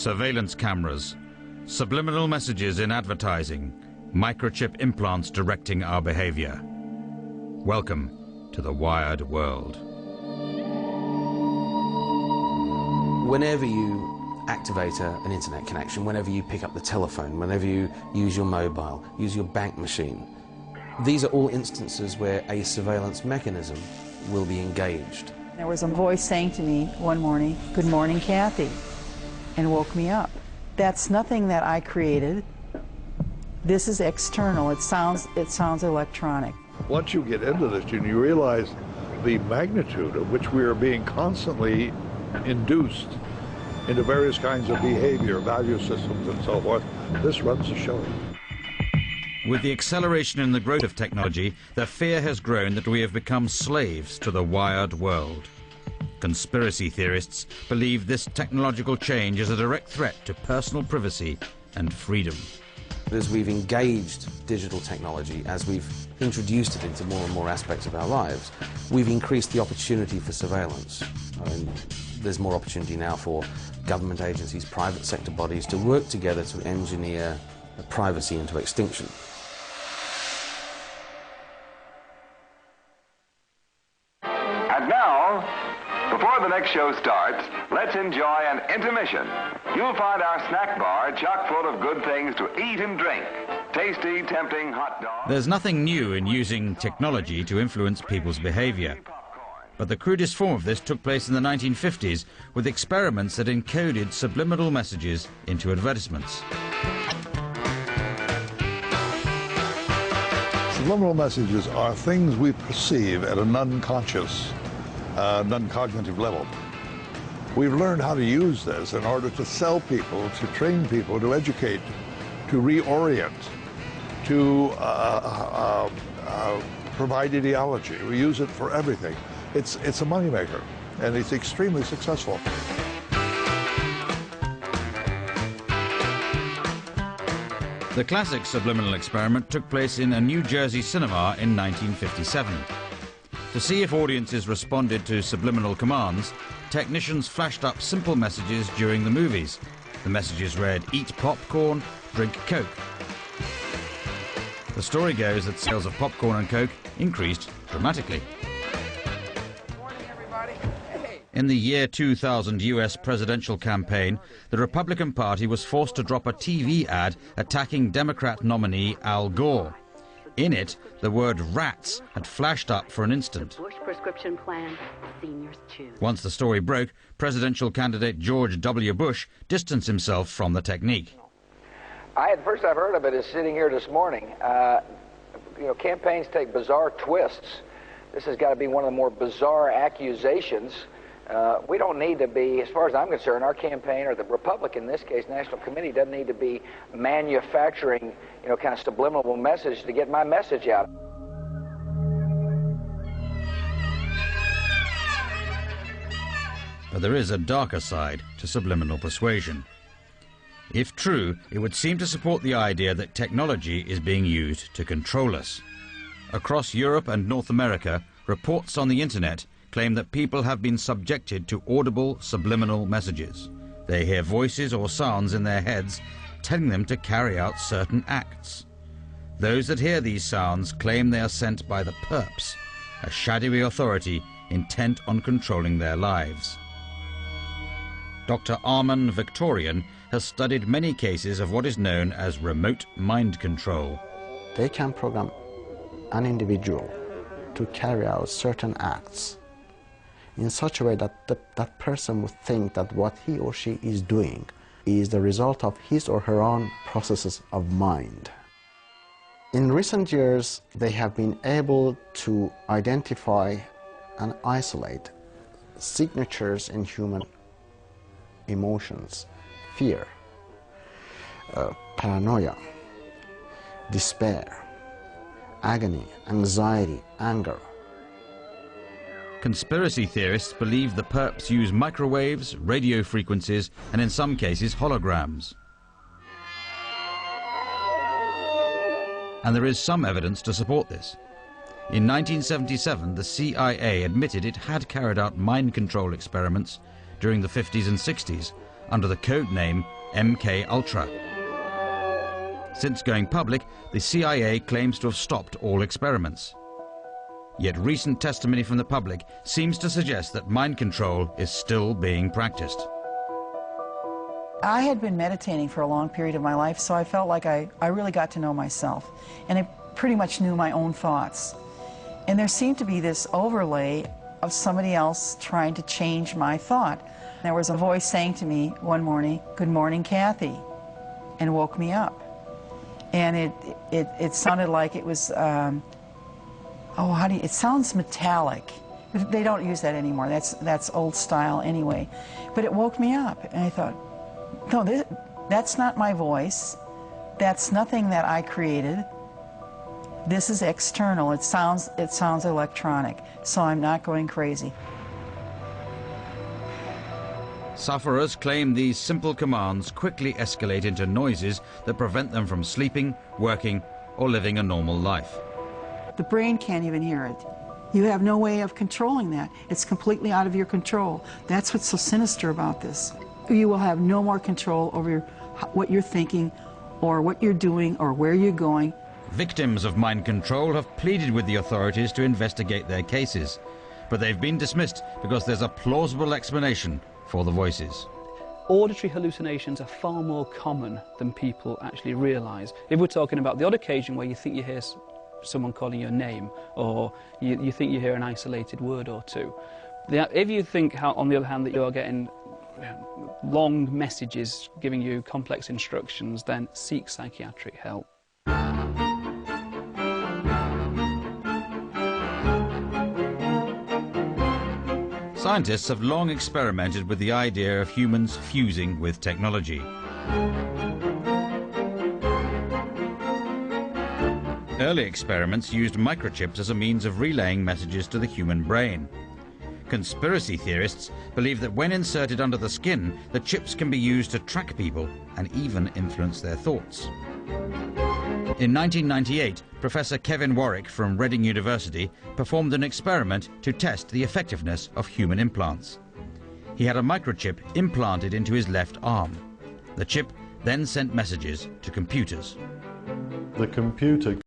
surveillance cameras, subliminal messages in advertising, microchip implants directing our behavior. Welcome to the wired world. Whenever you activate an internet connection, whenever you pick up the telephone, whenever you use your mobile, use your bank machine, these are all instances where a surveillance mechanism will be engaged. There was a voice saying to me one morning, "Good morning, Kathy," and woke me up. That's nothing that I created. This is external. It sounds electronic. Once you get into this and you realize the magnitude of which we are being constantly induced into various kinds of behavior, value systems and so forth, this runs the show. With the acceleration in the growth of technology, the fear has grown that we have become slaves to the wired world. Conspiracy theorists believe this technological change is a direct threat to personal privacy and freedom. As we've engaged digital technology, as we've introduced it into more and more aspects of our lives, we've increased the opportunity for surveillance. There's more opportunity now for government agencies, private sector bodies to work together to engineer privacy into extinction. And now, before the next show starts, let's enjoy an intermission. You'll find our snack bar chock full of good things to eat and drink. Tasty, tempting hot dogs. There's nothing new in using technology to influence people's behavior. But the crudest form of this took place in the 1950s with experiments that encoded subliminal messages into advertisements. Subliminal messages are things we perceive at a non-conscious, non-cognitive level. We've learned how to use this in order to sell people, to train people, to educate, to reorient, to provide ideology. We use it for everything. It's a moneymaker, and it's extremely successful. The classic subliminal experiment took place in a New Jersey cinema in 1957. To see if audiences responded to subliminal commands, technicians flashed up simple messages during the movies. The messages read, "Eat popcorn, drink Coke." The story goes that sales of popcorn and Coke increased dramatically. In the year 2000 US presidential campaign, the Republican Party was forced to drop a TV ad attacking Democrat nominee Al Gore. In it, the word rats had flashed up for an instant. The Bush prescription plan, seniors choose. Once the story broke, presidential candidate George W. Bush distanced himself from the technique. The first I've heard of it is sitting here this morning. Campaigns take bizarre twists. This has got to be one of the more bizarre accusations. We don't need to be, as far as I'm concerned, our campaign, or the Republican, in this case, National Committee, doesn't need to be manufacturing, kind of subliminal message to get my message out. But there is a darker side to subliminal persuasion. If true, it would seem to support the idea that technology is being used to control us. Across Europe and North America, reports on the internet claim that people have been subjected to audible subliminal messages. They hear voices or sounds in their heads telling them to carry out certain acts. Those that hear these sounds claim they are sent by the perps, a shadowy authority intent on controlling their lives. Dr. Arman Victorian has studied many cases of what is known as remote mind control. They can program an individual to carry out certain acts in such a way that that person would think that what he or she is doing is the result of his or her own processes of mind. In recent years, they have been able to identify and isolate signatures in human emotions: fear, paranoia, despair, agony, anxiety, anger. Conspiracy theorists believe the perps use microwaves, radio frequencies, and in some cases holograms. And there is some evidence to support this. In 1977, the CIA admitted it had carried out mind control experiments during the 50s and 60s, under the code name MK Ultra. Since going public, the CIA claims to have stopped all experiments. Yet recent testimony from the public seems to suggest that mind control is still being practiced. I had been meditating for a long period of my life, so I felt like I really got to know myself, and I pretty much knew my own thoughts. And there seemed to be this overlay of somebody else trying to change my thought. There was a voice saying to me one morning, "Good morning, Kathy," and woke me up. And it sounded like it was, it sounds metallic. They don't use that anymore. That's old style anyway. But it woke me up, and I thought, no, that's not my voice. That's nothing that I created. This is external. It sounds electronic, so I'm not going crazy. Sufferers claim these simple commands quickly escalate into noises that prevent them from sleeping, working, or living a normal life. The brain can't even hear it. You have no way of controlling that. It's completely out of your control. That's what's so sinister about this. You will have no more control over what you're thinking, or what you're doing, or where you're going. Victims of mind control have pleaded with the authorities to investigate their cases, but they've been dismissed because there's a plausible explanation for the voices. Auditory hallucinations are far more common than people actually realise. If we're talking about the odd occasion where you think you hear someone calling your name, or you think you hear an isolated word or two, if you think, on the other hand, that you're getting long messages giving you complex instructions, then seek psychiatric help. Scientists have long experimented with the idea of humans fusing with technology. Early experiments used microchips as a means of relaying messages to the human brain. Conspiracy theorists believe that when inserted under the skin, the chips can be used to track people and even influence their thoughts. In 1998, Professor Kevin Warwick from Reading University performed an experiment to test the effectiveness of human implants. He had a microchip implanted into his left arm. The chip then sent messages to computers. The computer